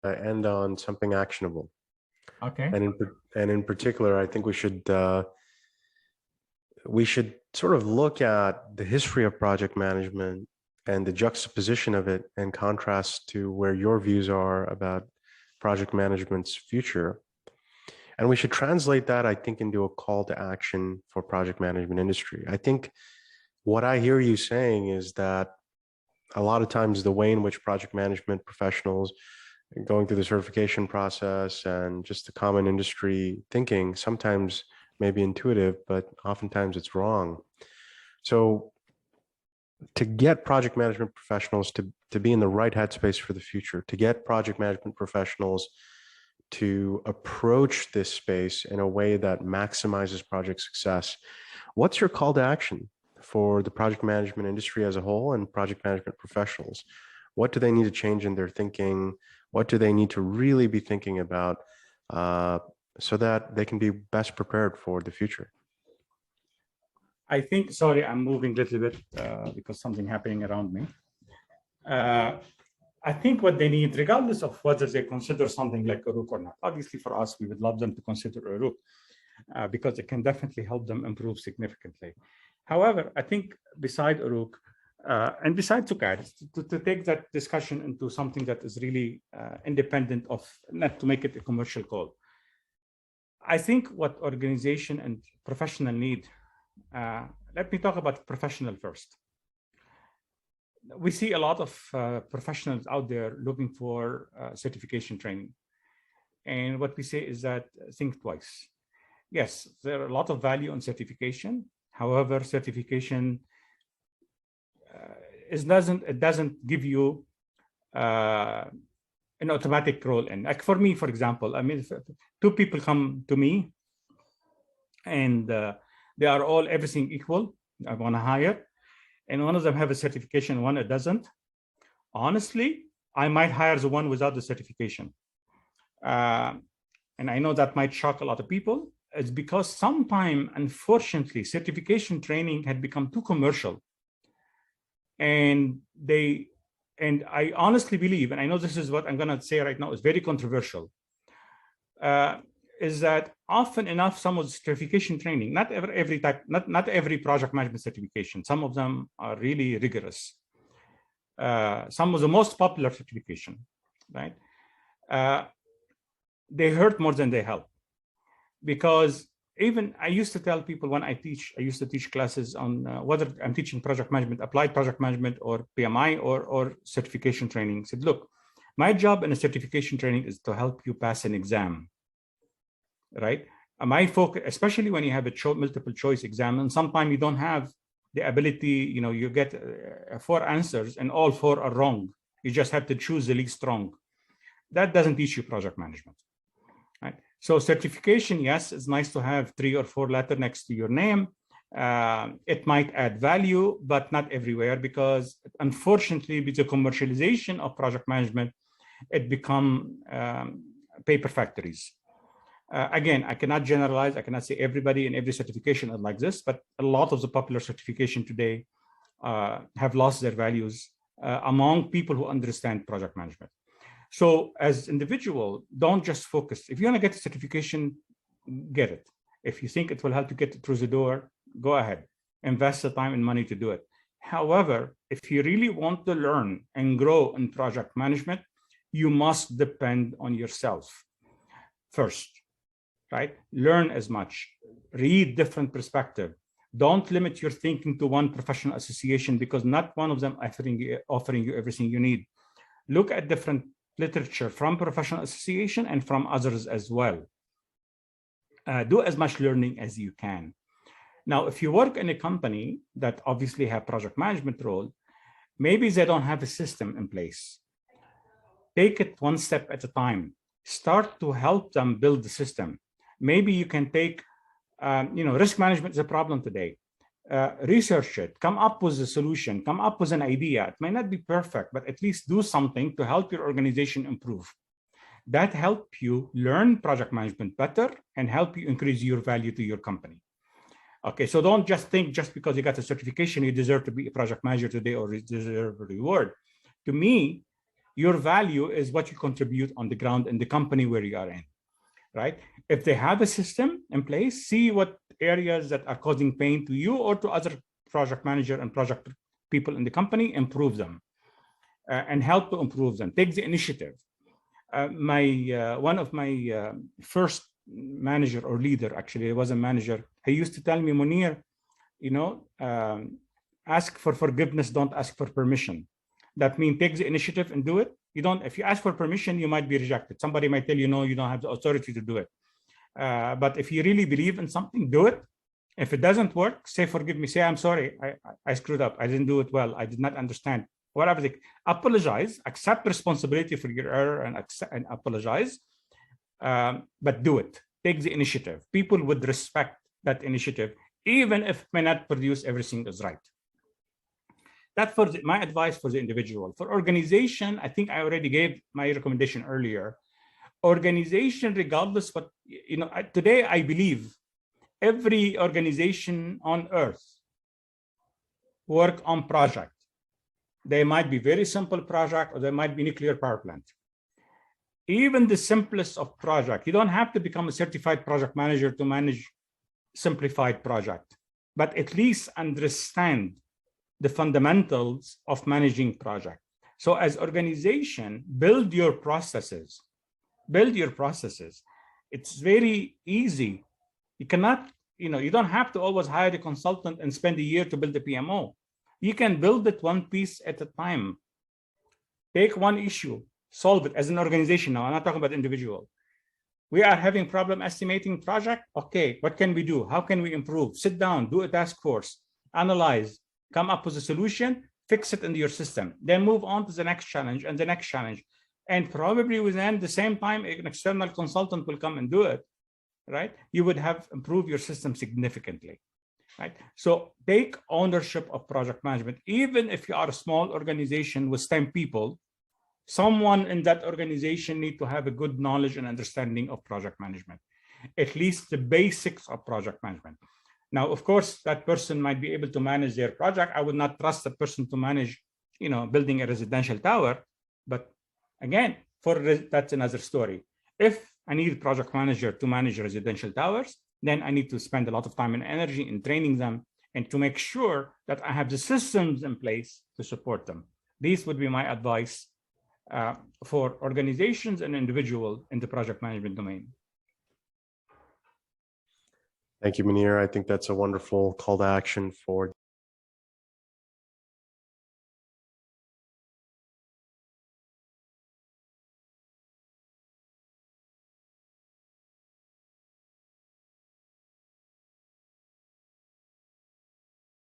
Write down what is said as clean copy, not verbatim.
end on something actionable. Okay. And in particular, I think we should sort of look at the history of project management and the juxtaposition of it in contrast to where your views are about project management's future. And we should translate that, I think, into a call to action for project management industry. I think what I hear you saying is that a lot of times the way in which project management professionals going through the certification process and just the common industry thinking sometimes may be intuitive, but oftentimes it's wrong. So to get project management professionals to be in the right headspace for the future, to get project management professionals to approach this space in a way that maximizes project success, what's your call to action for the project management industry as a whole and project management professionals? What do they need to change in their thinking? What do they need to really be thinking about so that they can be best prepared for the future? I think, sorry, I'm moving a little bit because something happening around me. I think what they need, regardless of whether they consider something like Uruk or not, obviously for us, we would love them to consider Uruk because it can definitely help them improve significantly. However, I think beside Uruk and beside SUKAD, to take that discussion into something that is really independent of, not to make it a commercial call. I think what organization and professional need, let me talk about professional first. We see a lot of professionals out there looking for certification training. And what we say is that think twice. Yes, there are a lot of value on certification. However, certification it doesn't give you an automatic role in. Like for me, for example, I mean, if two people come to me and they are all everything equal, I want to hire, and one of them have a certification, one it doesn't. Honestly, I might hire the one without the certification. And I know that might shock a lot of people. It's because sometimes, unfortunately, certification training had become too commercial. And I honestly believe, and I know this is what I'm going to say right now is very controversial, is that often enough, some of the certification training, not every type, not every project management certification, some of them are really rigorous. Some of the most popular certification, right? They hurt more than they help. Because even I used to tell people when I used to teach classes on whether I'm teaching project management, applied project management, or PMI, or certification training. I said, look, my job in a certification training is to help you pass an exam, right? My focus, especially when you have a multiple choice exam, and sometimes you don't have the ability, you get 4 answers and all 4 are wrong. You just have to choose the least wrong. That doesn't teach you project management, right? So certification, yes, it's nice to have 3 or 4 letters next to your name. It might add value, but not everywhere, because unfortunately, with the commercialization of project management, it become paper factories. Again, I cannot generalize. I cannot say everybody in every certification is like this, but a lot of the popular certification today have lost their values among people who understand project management. So as individual, don't just focus. If you want to get a certification, get it. If you think it will help you get it through the door, go ahead. Invest the time and money to do it. However, if you really want to learn and grow in project management, you must depend on yourself first, right? Learn as much. Read different perspectives. Don't limit your thinking to one professional association, because not one of them offering you everything you need. Look at different literature from professional association and from others as well. Do as much learning as you can. Now, if you work in a company that obviously have project management role, maybe they don't have a system in place. Take it one step at a time. Start to help them build the system. Maybe you can take, risk management is a problem today. Research it, come up with a solution, come up with an idea. It may not be perfect, but at least do something to help your organization improve. That help you learn project management better and help you increase your value to your company. Okay, so don't just think just because you got a certification, you deserve to be a project manager today or deserve a reward. To me, Your value is what you contribute on the ground in the company where you are in, right? If they have a system in place, see what areas that are causing pain to you or to other project manager and project people in the company, improve them and help to improve them. Take the initiative. One of my first manager or leader, actually, he was a manager. He used to tell me, Mounir, ask for forgiveness, don't ask for permission. That means take the initiative and do it. If you ask for permission, you might be rejected. Somebody might tell you, no, you don't have the authority to do it. But if you really believe in something, do it. If it doesn't work, say, forgive me, say, I'm sorry, I screwed up. I didn't do it well. I did not understand. Whatever, apologize, accept responsibility for your error and apologize, but do it. Take the initiative. People would respect that initiative, even if it may not produce everything is right. That's my advice for the individual. For organization, I think I already gave my recommendation earlier. Organization, regardless what, today I believe every organization on earth work on project. They might be very simple project or they might be nuclear power plant. Even the simplest of project, you don't have to become a certified project manager to manage simplified project, but at least understand the fundamentals of managing project. So as organization, build your processes. It's very easy. You cannot, you don't have to always hire a consultant and spend a year to build a PMO. You can build it one piece at a time. Take one issue, solve it as an organization. Now, I'm not talking about individual. We are having problem estimating project. Okay, what can we do? How can we improve? Sit down, do a task force, analyze, come up with a solution, fix it into your system, then move on to the next challenge and the next challenge. And probably within the same time, an external consultant will come and do it, right? You would have improved your system significantly, right? So take ownership of project management. Even if you are a small organization with 10 people, someone in that organization need to have a good knowledge and understanding of project management, at least the basics of project management. Now, of course, that person might be able to manage their project. I would not trust that person to manage, building a residential tower. But again, that's another story. If I need a project manager to manage residential towers, then I need to spend a lot of time and energy in training them and to make sure that I have the systems in place to support them. These would be my advice for organizations and individuals in the project management domain. Thank you, Mounir. I think that's a wonderful call to action for